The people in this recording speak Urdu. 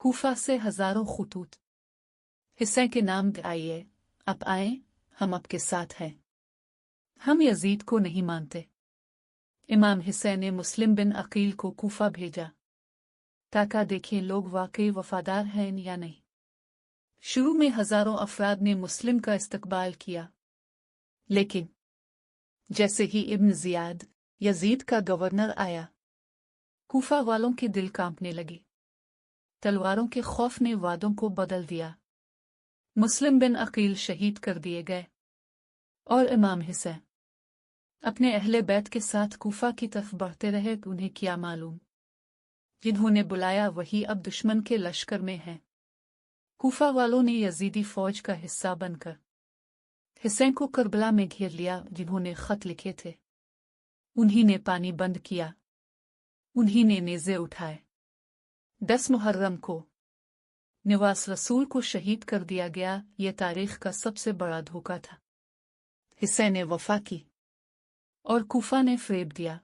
کوفہ سے ہزاروں خطوط۔ حسین کے نام آئیے، اب آئیں، ہم آپ کے ساتھ ہیں۔ ہم یزید کو نہیں مانتے۔ امام حسین نے مسلم بن عقیل کو کوفہ بھیجا تاکہ دیکھیں لوگ واقعی وفادار ہیں یا نہیں۔ شروع میں ہزاروں افراد نے مسلم کا استقبال کیا، لیکن جیسے ہی ابن زیاد، یزید کا گورنر آیا، کوفہ والوں کے دل کانپنے لگے۔ تلواروں کے خوف نے وعدوں کو بدل دیا۔ مسلم بن عقیل شہید کر دیے گئے، اور امام حسین اپنے اہل بیت کے ساتھ کوفہ کی طرف بڑھتے رہے۔ انہیں کیا معلوم، جنہوں نے بلایا وہی اب دشمن کے لشکر میں ہیں۔ کوفہ والوں نے یزیدی فوج کا حصہ بن کر حسین کو کربلا میں گھیر لیا۔ جنہوں نے خط لکھے تھے انہی نے پانی بند کیا، انہی نے نیزے اٹھائے۔ 10 محرم کو نواس رسول کو شہید کر دیا گیا۔ یہ تاریخ کا سب سے بڑا دھوکہ تھا۔ حسین نے وفا کی اور کوفہ نے فریب دیا۔